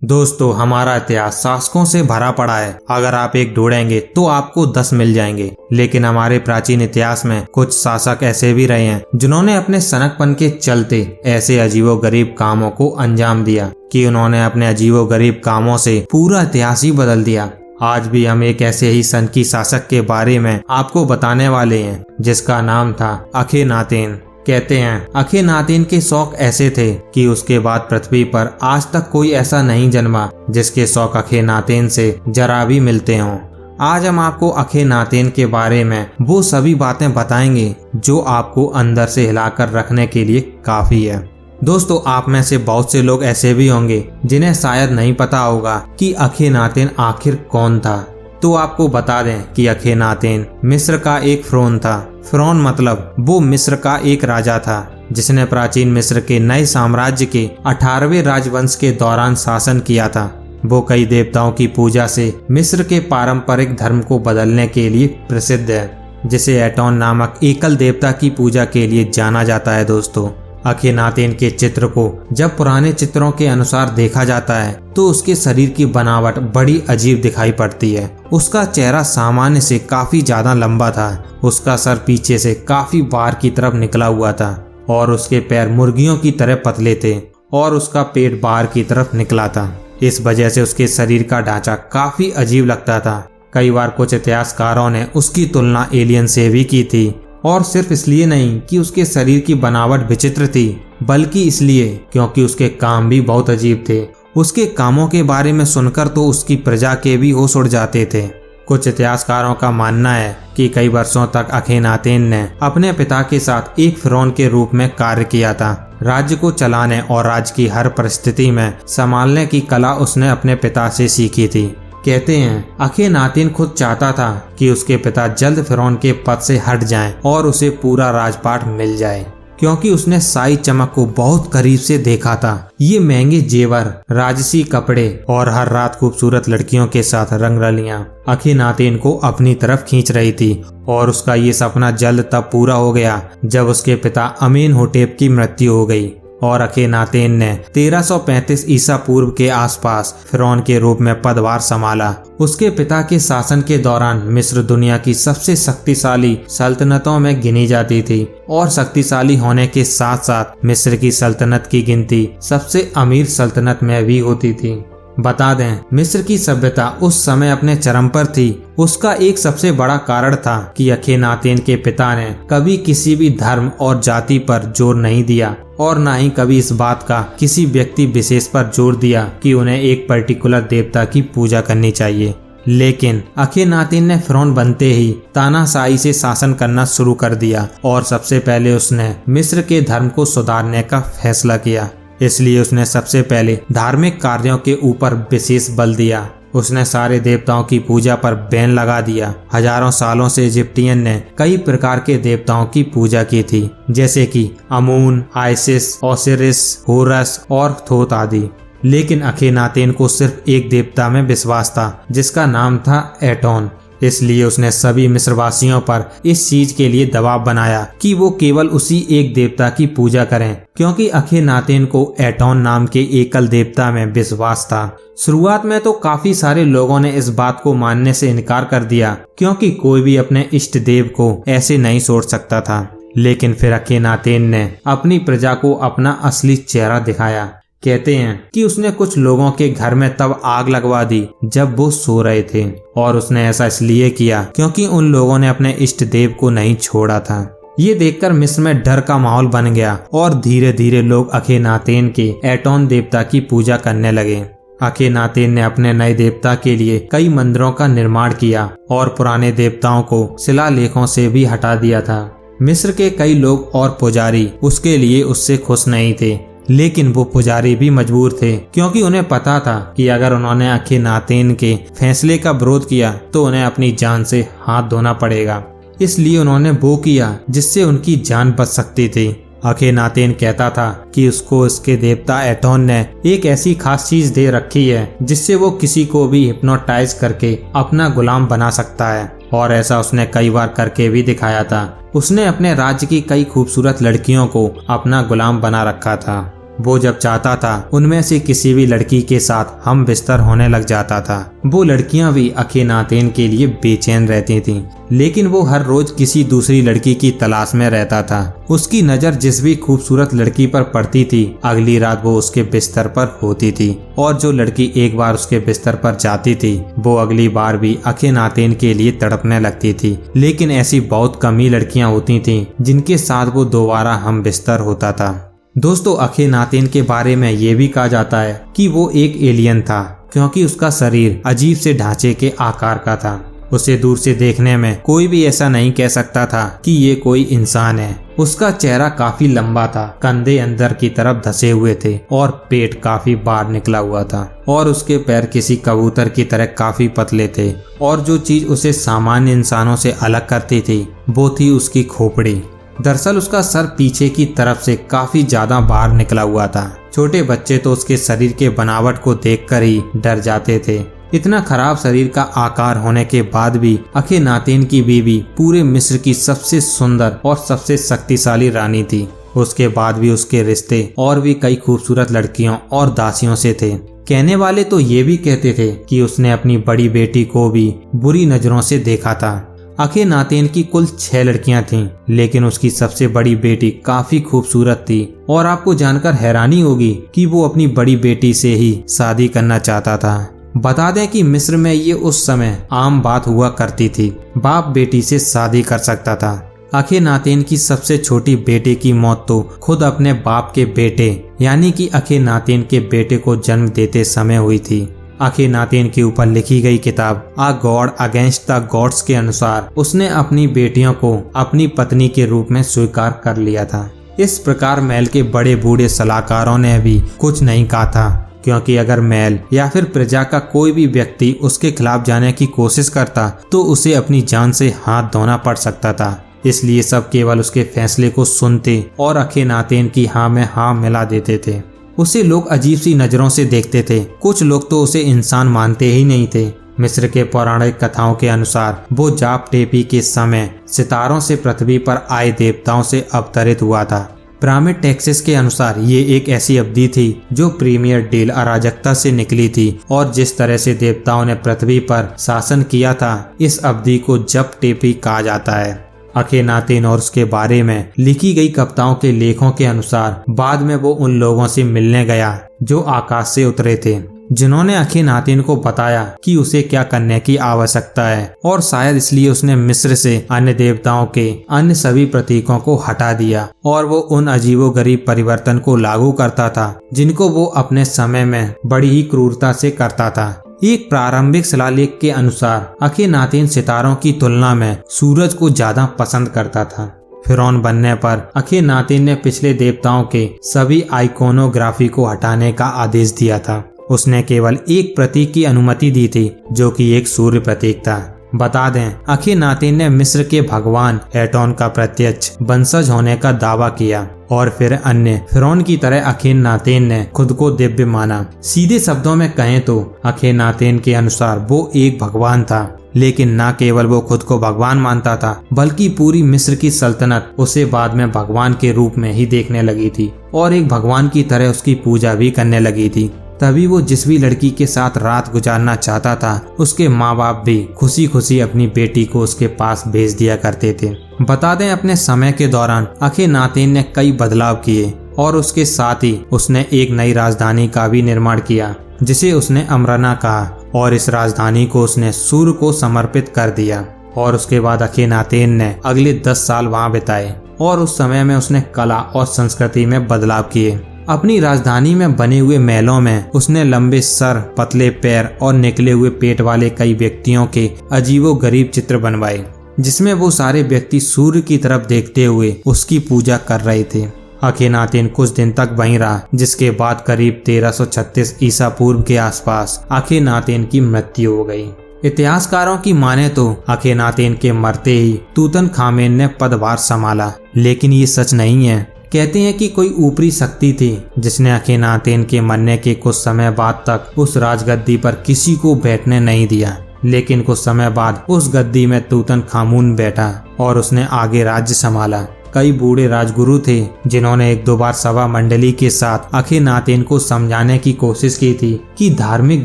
दोस्तों, हमारा इतिहास शासकों से भरा पड़ा है। अगर आप एक ढूंढेंगे तो आपको 10 मिल जाएंगे। लेकिन हमारे प्राचीन इतिहास में कुछ शासक ऐसे भी रहे हैं जिन्होंने अपने सनकपन के चलते ऐसे अजीबोगरीब कामों को अंजाम दिया कि उन्होंने अपने अजीबोगरीब कामों से पूरा इतिहास ही बदल दिया। आज भी हम एक ऐसे ही सनकी शासक के बारे में आपको बताने वाले हैं जिसका नाम था अखेनातेन। कहते हैं अखेनातेन के शौक ऐसे थे कि उसके बाद पृथ्वी पर आज तक कोई ऐसा नहीं जन्मा जिसके शौक अखेनातेन से जरा भी मिलते हों। आज हम आपको अखेनातेन के बारे में वो सभी बातें बताएंगे जो आपको अंदर से हिलाकर रखने के लिए काफी है। दोस्तों, आप में से बहुत से लोग ऐसे भी होंगे जिन्हें शायद नहीं पता होगा कि अखेनातेन आखिर कौन था। तो आपको बता दें कि अखेनातेन मिस्र का एक फ़िरौन था। फ़िरौन मतलब वो मिस्र का एक राजा था जिसने प्राचीन मिस्र के नए साम्राज्य के 18वें राजवंश के दौरान शासन किया था। वो कई देवताओं की पूजा से मिस्र के पारंपरिक धर्म को बदलने के लिए प्रसिद्ध है, जिसे एटोन नामक एकल देवता की पूजा के लिए जाना जाता है। दोस्तों, अखेनातेन के चित्र को जब पुराने चित्रों के अनुसार देखा जाता है तो उसके शरीर की बनावट बड़ी अजीब दिखाई पड़ती है। उसका चेहरा सामान्य से काफी ज्यादा लंबा था, उसका सर पीछे से काफी बाहर की तरफ निकला हुआ था और उसके पैर मुर्गियों की तरह पतले थे और उसका पेट बाहर की तरफ निकला था। इस वजह से उसके शरीर का ढांचा काफी अजीब लगता था। कई बार कुछ इतिहासकारों ने उसकी तुलना एलियन से भी की थी, और सिर्फ इसलिए नहीं कि उसके शरीर की बनावट विचित्र थी, बल्कि इसलिए क्योंकि उसके काम भी बहुत अजीब थे। उसके कामों के बारे में सुनकर तो उसकी प्रजा के भी होश उड़ जाते थे। कुछ इतिहासकारों का मानना है कि कई वर्षों तक अखेनातेन ने अपने पिता के साथ एक फ़िरौन के रूप में कार्य किया था। राज्य को चलाने और राज्य की हर परिस्थिति में संभालने की कला उसने अपने पिता से सीखी थी। कहते हैं अखेनातेन खुद चाहता था कि उसके पिता जल्द फ़िरौन के पद से हट जाएं और उसे पूरा राजपाट मिल जाए, क्योंकि उसने शाही चमक को बहुत करीब से देखा था। ये महंगे जेवर, राजसी कपड़े और हर रात खूबसूरत लड़कियों के साथ रंगरलियां अखेनातेन को अपनी तरफ खींच रही थी। और उसका ये सपना जल्द तब पूरा हो गया जब उसके पिता अमेनहोटेप की मृत्यु हो गई और अखेनातेन ने 1335 ईसा पूर्व के आसपास फ़िरौन के रूप में पदभार संभाला। उसके पिता के शासन के दौरान मिस्र दुनिया की सबसे शक्तिशाली सल्तनतों में गिनी जाती थी और शक्तिशाली होने के साथ साथ मिस्र की सल्तनत की गिनती सबसे अमीर सल्तनत में भी होती थी। बता दें, मिस्र की सभ्यता उस समय अपने चरम पर थी। उसका एक सबसे बड़ा कारण था कि अखेनातेन के पिता ने कभी किसी भी धर्म और जाति पर जोर नहीं दिया और न ही कभी इस बात का किसी व्यक्ति विशेष पर जोर दिया कि उन्हें एक पर्टिकुलर देवता की पूजा करनी चाहिए। लेकिन अखेनातेन ने फ़िरौन बनते ही तानाशाही से शासन करना शुरू कर दिया और सबसे पहले उसने मिस्र के धर्म को सुधारने का फैसला किया। इसलिए उसने सबसे पहले धार्मिक कार्यों के ऊपर विशेष बल दिया। उसने सारे देवताओं की पूजा पर बैन लगा दिया। हजारों सालों से इजिप्टियन ने कई प्रकार के देवताओं की पूजा की थी, जैसे कि अमून, आइसिस, ओसिरिस, होरस और थोथ आदि। लेकिन अखेनातेन को सिर्फ एक देवता में विश्वास था जिसका नाम था एटोन। इसलिए उसने सभी मिस्रवासियों पर इस चीज के लिए दबाव बनाया कि वो केवल उसी एक देवता की पूजा करें, क्योंकि अखेनातेन को एटोन नाम के एकल देवता में विश्वास था। शुरुआत में तो काफी सारे लोगों ने इस बात को मानने से इनकार कर दिया, क्योंकि कोई भी अपने इष्ट देव को ऐसे नहीं सोच सकता था। लेकिन फिर अखेनातेन ने अपनी प्रजा को अपना असली चेहरा दिखाया। कहते हैं कि उसने कुछ लोगों के घर में तब आग लगवा दी जब वो सो रहे थे, और उसने ऐसा इसलिए किया क्योंकि उन लोगों ने अपने इष्ट देव को नहीं छोड़ा था। ये देखकर मिस्र में डर का माहौल बन गया और धीरे धीरे लोग अखेनातेन के एटोन देवता की पूजा करने लगे। अखेनातेन ने अपने नए देवता के लिए कई मंदिरों का निर्माण किया और पुराने देवताओं को शिलालेखों से भी हटा दिया था। मिस्र के कई लोग और पुजारी उसके लिए उससे खुश नहीं थे, लेकिन वो पुजारी भी मजबूर थे, क्योंकि उन्हें पता था कि अगर उन्होंने अखेनातेन के फैसले का विरोध किया तो उन्हें अपनी जान से हाथ धोना पड़ेगा। इसलिए उन्होंने वो किया जिससे उनकी जान बच सकती थी। अखेनातेन कहता था कि उसको उसके देवता एटोन ने एक ऐसी खास चीज दे रखी है जिससे वो किसी को भी हिप्नोटाइज करके अपना गुलाम बना सकता है, और ऐसा उसने कई बार करके भी दिखाया था। उसने अपने राज्य की कई खूबसूरत लड़कियों को अपना गुलाम बना रखा था। वो जब चाहता था उनमें से किसी भी लड़की के साथ हम बिस्तर होने लग जाता था। वो लड़कियां भी अखीनातेन के लिए बेचैन रहती थीं, लेकिन वो हर रोज किसी दूसरी लड़की की तलाश में रहता था। उसकी नजर जिस भी खूबसूरत लड़की पर पड़ती थी, अगली रात वो उसके बिस्तर पर होती थी, और जो लड़की एक बार उसके बिस्तर पर जाती थी वो अगली बार भी अखीनातेन के लिए तड़पने लगती थी। लेकिन ऐसी बहुत कम ही लड़कियां होती थीं जिनके साथ वो दोबारा हम बिस्तर होता था। दोस्तों, अखीनातेन के बारे में ये भी कहा जाता है कि वो एक एलियन था, क्योंकि उसका शरीर अजीब से ढांचे के आकार का था। उसे दूर से देखने में कोई भी ऐसा नहीं कह सकता था कि ये कोई इंसान है। उसका चेहरा काफी लंबा था, कंधे अंदर की तरफ धसे हुए थे और पेट काफी बाहर निकला हुआ था, और उसके पैर किसी कबूतर की तरह काफी पतले थे। और जो चीज उसे सामान्य इंसानों से अलग करती थी वो थी उसकी खोपड़ी। दरअसल उसका सर पीछे की तरफ से काफी ज्यादा बाहर निकला हुआ था। छोटे बच्चे तो उसके शरीर के बनावट को देखकर ही डर जाते थे। इतना खराब शरीर का आकार होने के बाद भी अखीनातेन की बीवी पूरे मिस्र की सबसे सुंदर और सबसे शक्तिशाली रानी थी। उसके बाद भी उसके रिश्ते और भी कई खूबसूरत लड़कियों और दासियों से थे। कहने वाले तो ये भी कहते थे कि उसने अपनी बड़ी बेटी को भी बुरी नजरों से देखा था। अखीनातेन की कुल 6 लड़कियां थीं, लेकिन उसकी सबसे बड़ी बेटी काफी खूबसूरत थी, और आपको जानकर हैरानी होगी कि वो अपनी बड़ी बेटी से ही शादी करना चाहता था। बता दें कि मिस्र में ये उस समय आम बात हुआ करती थी, बाप बेटी से शादी कर सकता था। अखीनातेन की सबसे छोटी बेटे की मौत तो खुद अपने बाप के बेटे यानी कि अखीनातेन के बेटे को जन्म देते समय हुई थी। अखीनातेन के ऊपर लिखी गई किताब आ गॉड अगेंस्ट द गॉड्स के अनुसार उसने अपनी बेटियों को अपनी पत्नी के रूप में स्वीकार कर लिया था। इस प्रकार महल के बड़े बूढ़े सलाहकारों ने भी कुछ नहीं कहा था, क्योंकि अगर महल या फिर प्रजा का कोई भी व्यक्ति उसके खिलाफ जाने की कोशिश करता तो उसे अपनी जान से हाथ धोना पड़ सकता था। इसलिए सब केवल उसके फैसले को सुनते और अखीनातेन की हाँ में हाँ मिला देते थे। उसे लोग अजीब सी नजरों से देखते थे। कुछ लोग तो उसे इंसान मानते ही नहीं थे। मिस्र के पौराणिक कथाओं के अनुसार वो जाप टेपी के समय सितारों से पृथ्वी पर आए देवताओं से अवतरित हुआ था। पिरामिड टेक्सिस के अनुसार ये एक ऐसी अवधि थी जो प्रीमियर डील अराजकता से निकली थी, और जिस तरह से देवताओं ने पृथ्वी पर शासन किया था, इस अवधि को जप टेपी कहा जाता है। अखीनातेन और उसके बारे में लिखी गई कविताओं के लेखों के अनुसार बाद में वो उन लोगों से मिलने गया जो आकाश से उतरे थे, जिन्होंने अखीनातेन को बताया कि उसे क्या करने की आवश्यकता है, और शायद इसलिए उसने मिस्र से अन्य देवताओं के अन्य सभी प्रतीकों को हटा दिया और वो उन अजीबोगरीब परिवर्तन को लागू करता था जिनको वो अपने समय में बड़ी ही क्रूरता से करता था। एक प्रारंभिक शिलालेख के अनुसार अखीनातेन सितारों की तुलना में सूरज को ज्यादा पसंद करता था। फिरौन बनने पर अखीनातेन ने पिछले देवताओं के सभी आइकोनोग्राफी को हटाने का आदेश दिया था। उसने केवल एक प्रतीक की अनुमति दी थी, जो कि एक सूर्य प्रतीक था। बता दें, अखीनातेन ने मिस्र के भगवान एटोन का प्रत्यक्ष वंशज होने का दावा किया, और फिर अन्य फिरौन की तरह अखीनातेन ने खुद को दिव्य माना। सीधे शब्दों में कहें तो अखीनातेन के अनुसार वो एक भगवान था, लेकिन न केवल वो खुद को भगवान मानता था, बल्कि पूरी मिस्र की सल्तनत उसे बाद में भगवान के रूप में ही देखने लगी थी और एक भगवान की तरह उसकी पूजा भी करने लगी थी। तभी वो जिस भी लड़की के साथ रात गुजारना चाहता था, उसके माँ बाप भी खुशी खुशी अपनी बेटी को उसके पास भेज दिया करते थे। बता दें, अपने समय के दौरान अखीनातेन ने कई बदलाव किए, और उसके साथ ही उसने एक नई राजधानी का भी निर्माण किया, जिसे उसने अमरना कहा, और इस राजधानी को उसने सूर्य को समर्पित कर दिया। और उसके बाद अखीनातेन ने अगले 10 साल वहाँ बिताए, और उस समय में उसने कला और संस्कृति में बदलाव किए। अपनी राजधानी में बने हुए महलों में उसने लंबे सर, पतले पैर और निकले हुए पेट वाले कई व्यक्तियों के अजीबोगरीब चित्र बनवाए, जिसमें वो सारे व्यक्ति सूर्य की तरफ देखते हुए उसकी पूजा कर रहे थे। अखीनातेन कुछ दिन तक वहीं रहा, जिसके बाद करीब 1336 ईसा पूर्व के आसपास अखीनातेन की मृत्यु हो गई। इतिहासकारों की माने तो अखीनातेन के मरते ही तूतनखामेन ने पदभार संभाला, लेकिन ये सच नहीं है। कहते हैं कि कोई ऊपरी शक्ति थी जिसने अखीनातेन के मरने के कुछ समय बाद तक उस राजगद्दी पर किसी को बैठने नहीं दिया, लेकिन कुछ समय बाद उस गद्दी में तूतनखामुन बैठा और उसने आगे राज्य संभाला। कई बूढ़े राजगुरु थे जिन्होंने एक दो बार सभा मंडली के साथ अखेनातेन को समझाने की कोशिश की थी कि धार्मिक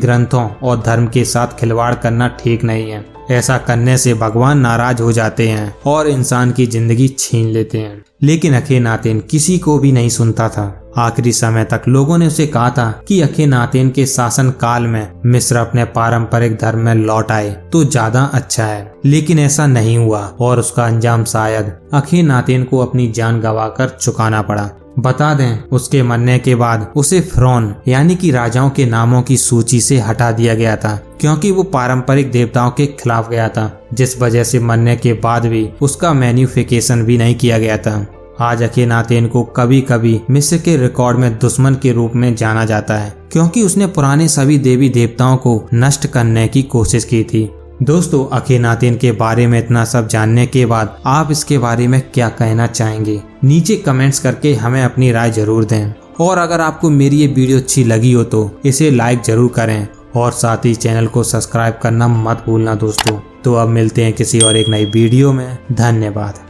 ग्रंथों और धर्म के साथ खिलवाड़ करना ठीक नहीं है। ऐसा करने से भगवान नाराज हो जाते हैं और इंसान की जिंदगी छीन लेते हैं। लेकिन अखेनातेन किसी को भी नहीं सुनता था। आखिरी समय तक लोगों ने उसे कहा था कि अखेनातेन के शासन काल में मिस्र अपने पारंपरिक धर्म में लौट आए तो ज्यादा अच्छा है, लेकिन ऐसा नहीं हुआ और उसका अंजाम शायद अखेनातेन को अपनी जान गंवाकर चुकाना पड़ा। बता दें, उसके मरने के बाद उसे फिरौन यानी कि राजाओं के नामों की सूची से हटा दिया गया था, क्योंकि वो पारंपरिक देवताओं के खिलाफ गया था, जिस वजह से मरने के बाद भी उसका मैन्युफिकेशन भी नहीं किया गया था। आज अखेनातेन को कभी कभी मिस्र के रिकॉर्ड में दुश्मन के रूप में जाना जाता है, क्योंकि उसने पुराने सभी देवी देवताओं को नष्ट करने की कोशिश की थी। दोस्तों, अखेनातेन के बारे में इतना सब जानने के बाद आप इसके बारे में क्या कहना चाहेंगे? नीचे कमेंट्स करके हमें अपनी राय जरूर दें। और अगर आपको मेरी ये वीडियो अच्छी लगी हो तो इसे लाइक जरूर करें और साथ ही चैनल को सब्सक्राइब करना मत भूलना दोस्तों। तो अब मिलते हैं किसी और एक नई वीडियो में। धन्यवाद।